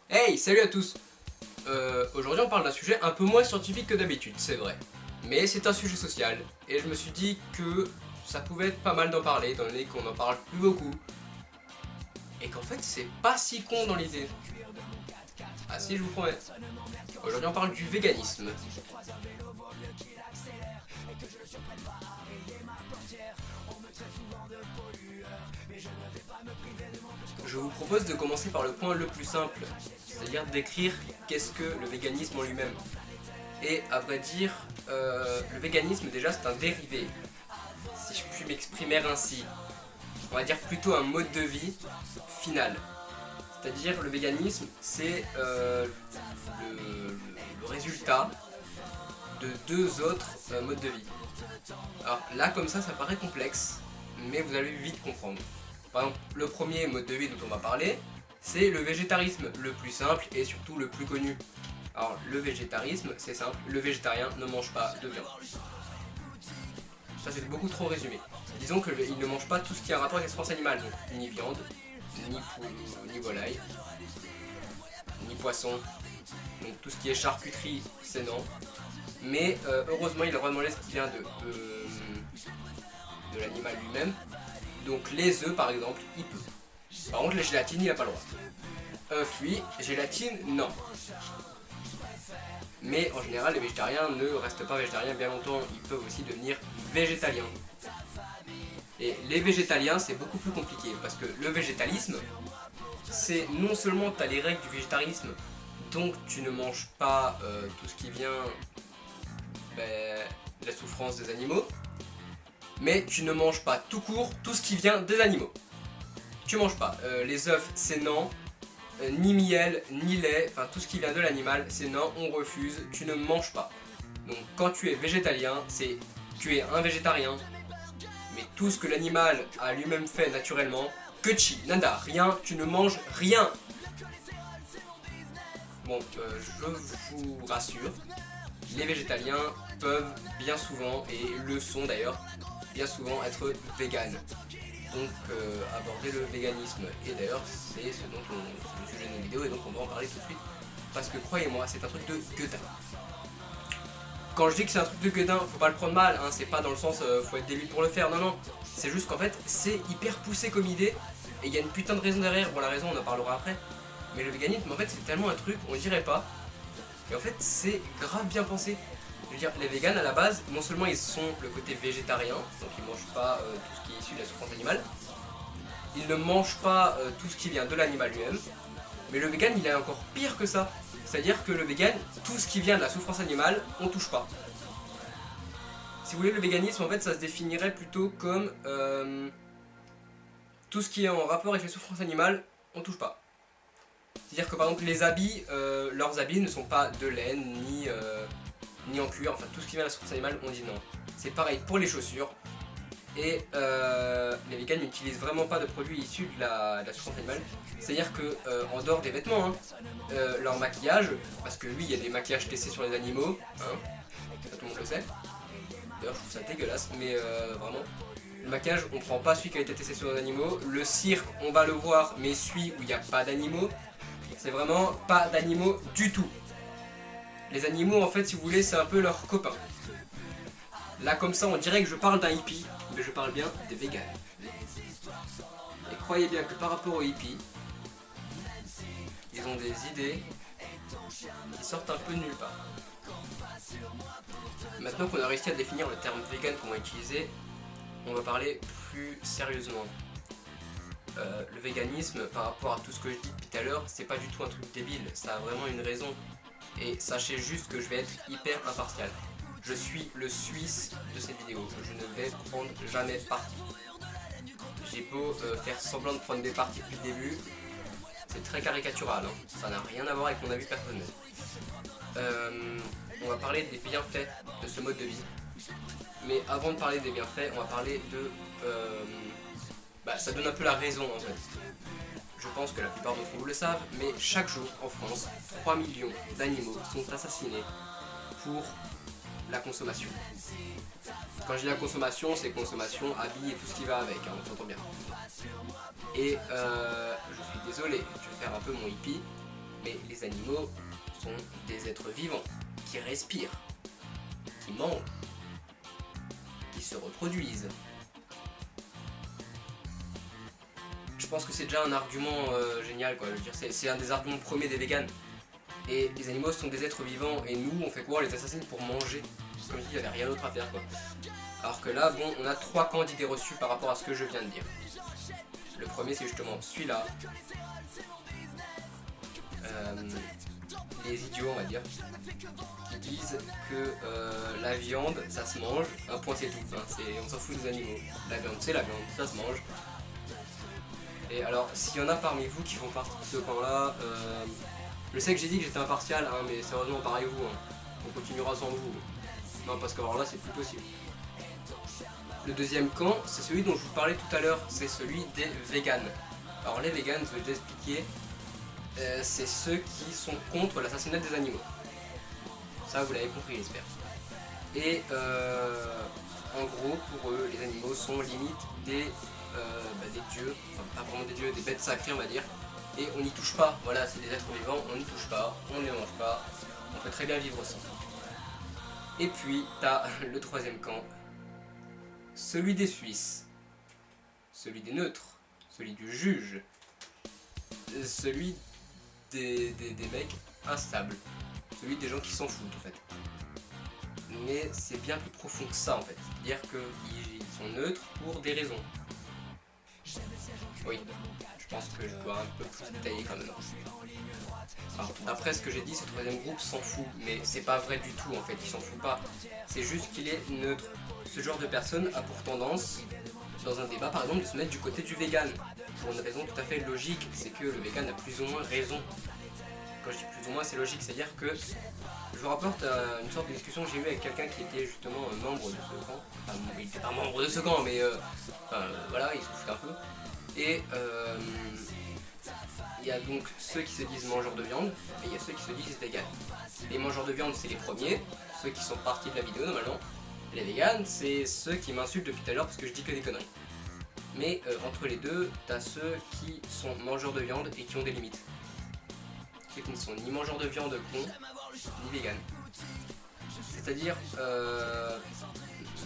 Hey, salut à tous. Aujourd'hui on parle d'un sujet un peu moins scientifique que d'habitude, c'est vrai. Mais c'est un sujet social, et je me suis dit que ça pouvait être pas mal d'en parler, étant donné qu'on en parle plus beaucoup. Et qu'en fait c'est pas si con dans l'idée. Ah si, je vous promets. Aujourd'hui on parle du véganisme. Je vous propose de commencer par le point le plus simple, c'est-à-dire décrire qu'est-ce que le véganisme en lui-même. Et à vrai dire, le véganisme déjà c'est un dérivé, si je puis m'exprimer ainsi. On va dire plutôt un mode de vie final. C'est-à-dire le véganisme c'est le résultat de deux autres modes de vie. Alors là comme ça paraît complexe, mais vous allez vite comprendre. Par exemple, le premier mode de vie dont on va parler, c'est le végétarisme, le plus simple et surtout le plus connu. Alors le végétarisme, c'est simple, le végétarien ne mange pas de viande. Ça c'est beaucoup trop résumé. Disons qu'il ne mange pas tout ce qui a un rapport avec l'espèce animale, donc ni viande, ni poule, ni volaille, ni poisson. Donc tout ce qui est charcuterie, c'est non. Mais heureusement il a vraiment ce qui vient de l'animal lui-même. Donc les œufs par exemple, il peut. Par contre les gélatines, il n'a pas le droit. Œufs oui, gélatine non. Mais en général les végétariens ne restent pas végétariens bien longtemps, ils peuvent aussi devenir végétaliens. Et les végétaliens c'est beaucoup plus compliqué parce que le végétalisme c'est non seulement tu as les règles du végétarisme, donc tu ne manges pas tout ce qui vient de la souffrance des animaux, mais tu ne manges pas tout court tout ce qui vient des animaux. Tu manges pas les œufs c'est non, ni miel, ni lait, enfin tout ce qui vient de l'animal, c'est non, on refuse, tu ne manges pas. Donc quand tu es végétalien, c'est tu es un végétarien, mais tout ce que l'animal a lui-même fait naturellement, que chi, nada, rien, tu ne manges rien. Bon, je vous rassure, les végétaliens peuvent bien souvent, et le sont d'ailleurs, bien souvent être véganes. Donc aborder le véganisme, et d'ailleurs c'est ce dont c'est le sujet de nos vidéos et donc on va en parler tout de suite parce que croyez-moi c'est un truc de gueudin. Quand je dis que c'est un truc de gueudin, faut pas le prendre mal, hein, c'est pas dans le sens faut être débile pour le faire, non non, c'est juste qu'en fait c'est hyper poussé comme idée et il y a une putain de raison derrière. Bon, la raison on en parlera après, mais le véganisme en fait c'est tellement un truc, on dirait pas, et en fait c'est grave bien pensé. Je veux dire, les véganes à la base, non seulement ils sont le côté végétarien, donc ils mangent pas tout ce qui est issu de la souffrance animale, ils ne mangent pas tout ce qui vient de l'animal lui-même, mais le vegan il est encore pire que ça. C'est-à-dire que le vegan, tout ce qui vient de la souffrance animale, on touche pas. Si vous voulez, le véganisme en fait ça se définirait plutôt comme tout ce qui est en rapport avec les souffrances animales, on touche pas. C'est-à-dire que par exemple les habits, leurs habits ne sont pas de laine ni en cuir, enfin tout ce qui vient de la souffrance animale, on dit non. C'est pareil pour les chaussures. Et les vegans n'utilisent vraiment pas de produits issus de la souffrance animale. C'est-à-dire que en dehors des vêtements, leur maquillage, parce que lui il y a des maquillages testés sur les animaux, ça tout le monde le sait. D'ailleurs je trouve ça dégueulasse, mais vraiment. Le maquillage, on prend pas celui qui a été testé sur les animaux. Le cirque, on va le voir, mais celui où il n'y a pas d'animaux, c'est vraiment pas d'animaux du tout. Les animaux en fait si vous voulez c'est un peu leurs copains. Là comme ça on dirait que je parle d'un hippie, mais je parle bien des véganes. Et croyez bien que par rapport aux hippies, ils ont des idées qui sortent un peu de nulle part. Maintenant qu'on a réussi à définir le terme vegan qu'on va utiliser, on va parler plus sérieusement. Le véganisme, par rapport à tout ce que je dis depuis tout à l'heure, c'est pas du tout un truc débile, ça a vraiment une raison. Et sachez juste que je vais être hyper impartial. Je suis le Suisse de cette vidéo, je ne vais prendre jamais parti. J'ai beau faire semblant de prendre des parties depuis le début, c'est très caricatural, hein. Ça n'a rien à voir avec mon avis personnel. On va parler des bienfaits de ce mode de vie. Mais avant de parler des bienfaits, on va parler de... ça donne un peu la raison en fait. Je pense que la plupart d'entre vous le savent, mais chaque jour en France, 3 millions d'animaux sont assassinés pour la consommation. Quand je dis la consommation, c'est consommation, habits et tout ce qui va avec, on s'entend bien. Et je suis désolé, je vais faire un peu mon hippie, mais les animaux sont des êtres vivants, qui respirent, qui mangent, qui se reproduisent. Je pense que c'est déjà un argument génial, quoi. Je veux dire, c'est un des arguments premiers des véganes. Et les animaux sont des êtres vivants, et nous, on fait quoi? On les assassine pour manger. Comme s'il n'y avait rien d'autre à faire, quoi. Alors que là, bon, on a 3 camps d'idées reçues par rapport à ce que je viens de dire. Le premier, c'est justement celui-là. Les idiots, on va dire, qui disent que la viande, ça se mange, un point c'est tout, hein, on s'en fout des animaux. La viande, c'est la viande, ça se mange. Et alors, s'il y en a parmi vous qui font partie de ce camp-là, je sais que j'ai dit que j'étais impartial, hein, mais sérieusement, pareil vous, hein, on continuera sans vous. Non, parce que alors là, c'est plus possible. Le deuxième camp, c'est celui dont je vous parlais tout à l'heure, c'est celui des véganes. Alors les véganes, je vais vous expliquer, c'est ceux qui sont contre l'assassinat des animaux. Ça, vous l'avez compris, j'espère. Et en gros, pour eux, les animaux sont limite des dieux, enfin pas vraiment des dieux, des bêtes sacrées, on va dire. Et on n'y touche pas, voilà, c'est des êtres vivants, on n'y touche pas, on ne les mange pas, on peut très bien vivre sans. Et puis, t'as le troisième camp, celui des Suisses, celui des neutres, celui du juge, celui des mecs instables, celui des gens qui s'en foutent en fait. Mais c'est bien plus profond que ça en fait, c'est-à-dire qu'ils sont neutres pour des raisons. Oui, je pense que je dois un peu plus détailler quand même. Alors, d'après ce que j'ai dit, ce troisième groupe s'en fout, mais c'est pas vrai du tout en fait, il s'en fout pas. C'est juste qu'il est neutre. Ce genre de personne a pour tendance, dans un débat par exemple, de se mettre du côté du vegan. Pour une raison tout à fait logique, c'est que le vegan a plus ou moins raison. Quand je dis plus ou moins, c'est logique, c'est-à-dire que je vous rapporte une sorte de discussion que j'ai eue avec quelqu'un qui était justement membre de ce camp. Enfin, il n'était pas membre de ce camp, mais voilà, il se foutait un peu. Et il y a donc ceux qui se disent mangeurs de viande, et il y a ceux qui se disent vegan. Les mangeurs de viande, c'est les premiers, ceux qui sont partis de la vidéo normalement. Les véganes, c'est ceux qui m'insultent depuis tout à l'heure parce que je dis que des conneries. Mais entre les deux, t'as ceux qui sont mangeurs de viande et qui ont des limites. Ceux qui ne sont ni mangeurs de viande con, ni véganes. C'est-à-dire,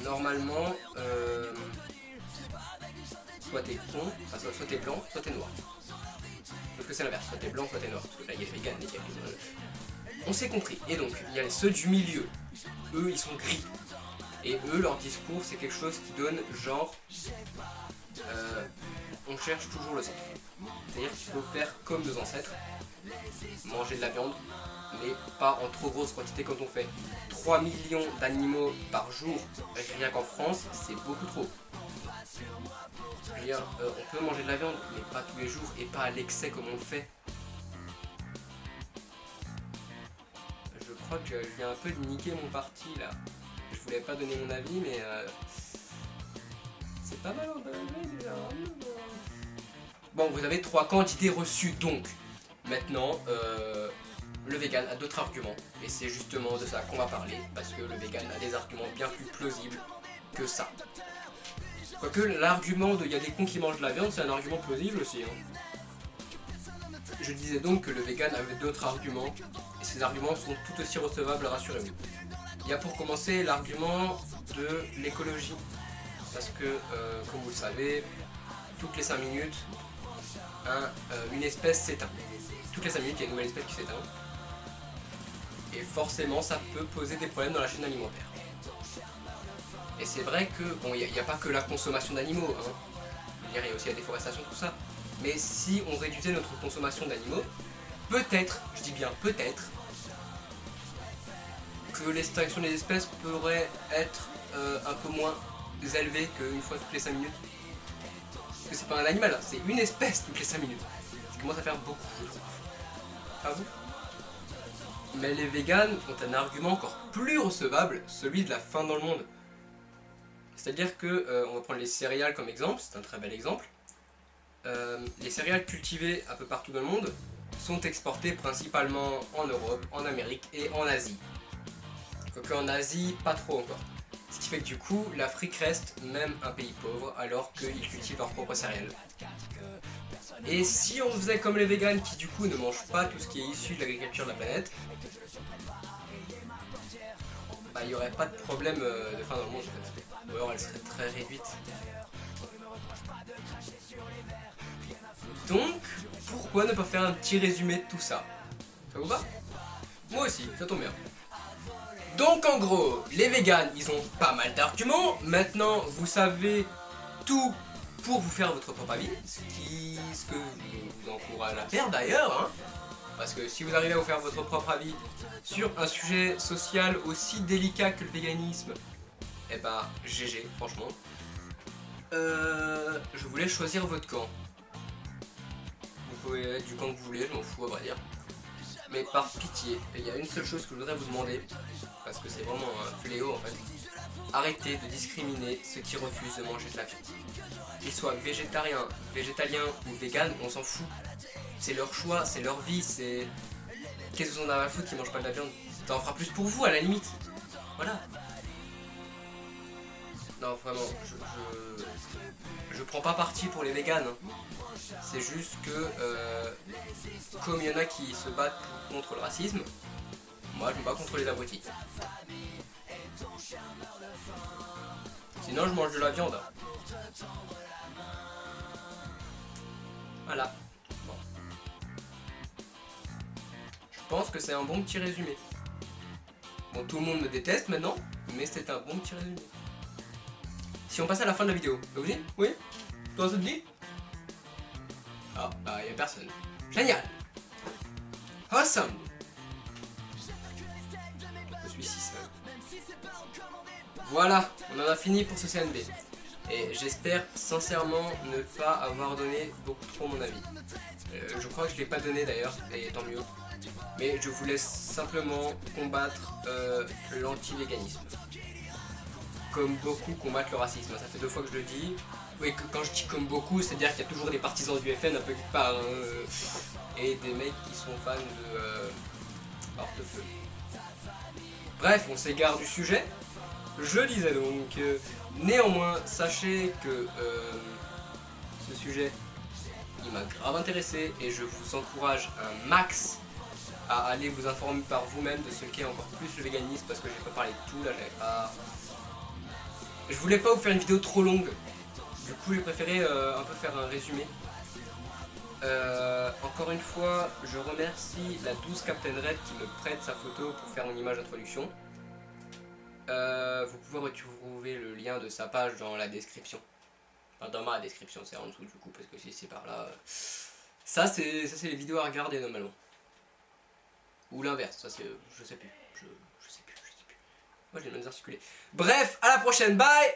normalement, soit t'es con, enfin soit t'es blanc, soit t'es noir. Parce que c'est l'inverse, soit t'es blanc, soit t'es noir. Parce que là, il y a les véganes, on s'est compris. Et donc, il y a ceux du milieu. Eux, ils sont gris. Et eux, leur discours, c'est quelque chose qui donne genre... on cherche toujours le centre. C'est-à-dire qu'il faut faire comme nos ancêtres, manger de la viande, mais pas en trop grosse quantité quand on fait 3 millions d'animaux par jour, rien qu'en France, c'est beaucoup trop. Je veux dire, on peut manger de la viande, mais pas tous les jours et pas à l'excès comme on le fait. Je crois que je viens un peu de niquer mon parti là. Je voulais pas donner mon avis, mais c'est pas mal en déjà. Bon, vous avez 3 camps d'idées reçues donc. Maintenant, le vegan a d'autres arguments. Et c'est justement de ça qu'on va parler. Parce que le vegan a des arguments bien plus plausibles que ça. Quoique l'argument de il y a des cons qui mangent de la viande, c'est un argument plausible aussi. Hein. Je disais donc que le vegan avait d'autres arguments. Et ces arguments sont tout aussi recevables, rassurez-vous. Il y a pour commencer l'argument de l'écologie. Parce que, comme vous le savez, toutes les 5 minutes, une espèce s'éteint. Toutes les 5 minutes, il y a une nouvelle espèce qui s'éteint. Et forcément, ça peut poser des problèmes dans la chaîne alimentaire. Et c'est vrai que, bon, il n'y a pas que la consommation d'animaux, hein. Il y a aussi la déforestation, tout ça. Mais si on réduisait notre consommation d'animaux, peut-être, je dis bien peut-être, que l'extinction des espèces pourrait être un peu moins élevée qu'une fois toutes les 5 minutes. Parce que c'est pas un animal, hein, c'est une espèce toutes les 5 minutes. Ça commence à faire beaucoup, je trouve. Pas vous ? Mais les véganes ont un argument encore plus recevable, celui de la faim dans le monde. C'est-à-dire que, on va prendre les céréales comme exemple, c'est un très bel exemple. Les céréales cultivées un peu partout dans le monde sont exportées principalement en Europe, en Amérique et en Asie. Quoique en Asie, pas trop encore. Ce qui fait que du coup, l'Afrique reste même un pays pauvre alors qu'ils cultivent leurs propres céréales. Et si on faisait comme les végans qui du coup ne mangent pas tout ce qui est issu de l'agriculture de la planète, bah il n'y aurait pas de problème de fin dans le monde en fait. Ou alors elle serait très réduite. Donc, pourquoi ne pas faire un petit résumé de tout ça? Ça vous va? Moi aussi, ça tombe bien. Donc en gros, les végans, ils ont pas mal d'arguments. Maintenant, vous savez tout pour vous faire votre propre avis. Ce que je vous encourage à faire d'ailleurs. Hein. Parce que si vous arrivez à vous faire votre propre avis sur un sujet social aussi délicat que le véganisme, eh ben GG, franchement. Je voulais choisir votre camp. Vous pouvez être du camp que vous voulez, je m'en fous à vrai dire. Mais par pitié, il y a une seule chose que je voudrais vous demander, parce que c'est vraiment un fléau en fait. Arrêtez de discriminer ceux qui refusent de manger de la viande. Qu'ils soient végétariens, végétaliens ou véganes, on s'en fout. C'est leur choix, c'est leur vie, c'est... Qu'est-ce que vous en avez à foutre qui mangent pas de la viande? Ça en fera plus pour vous à la limite. Voilà. Non vraiment, je prends pas parti pour les véganes. Hein. C'est juste que comme il y en a qui se battent contre le racisme, moi je me bats contre les abrutis. Sinon je mange de la viande. Voilà. Bon. Je pense que c'est un bon petit résumé. Bon, tout le monde me déteste maintenant, mais c'est un bon petit résumé. Si on passe à la fin de la vidéo, ça vous dit? Oui? Toi ça te dit? Ah, bah y'a personne. Génial! Awesome! Je suis 6. Voilà, on en a fini pour ce CNB. Et j'espère sincèrement ne pas avoir donné beaucoup trop mon avis. Je crois que je ne l'ai pas donné d'ailleurs, et tant mieux. Mais je voulais simplement combattre l'anti-véganisme. Comme beaucoup combattent le racisme. Ça fait 2 fois que je le dis. Oui, quand je dis comme beaucoup, c'est-à-dire qu'il y a toujours des partisans du FN un peu quelque part. Et des mecs qui sont fans de Hortefeux. Bref, on s'égare du sujet. Je disais donc, néanmoins, sachez que ce sujet, il m'a grave intéressé et je vous encourage un max à aller vous informer par vous-même de ce qu'est encore plus le véganisme parce que j'ai pas parlé de tout, là j'avais pas... Je voulais pas vous faire une vidéo trop longue, du coup j'ai préféré un peu faire un résumé. Encore une fois, je remercie la douce Captain Red qui me prête sa photo pour faire une image d'introduction. Vous pouvez retrouver le lien de sa page dans la description. Enfin, dans ma description, c'est en dessous du coup, parce que si c'est par là... Ça c'est les vidéos à regarder normalement. Ou l'inverse, ça c'est... je sais plus. Je sais plus. Moi j'ai les mêmes articulés. Bref, à la prochaine, bye!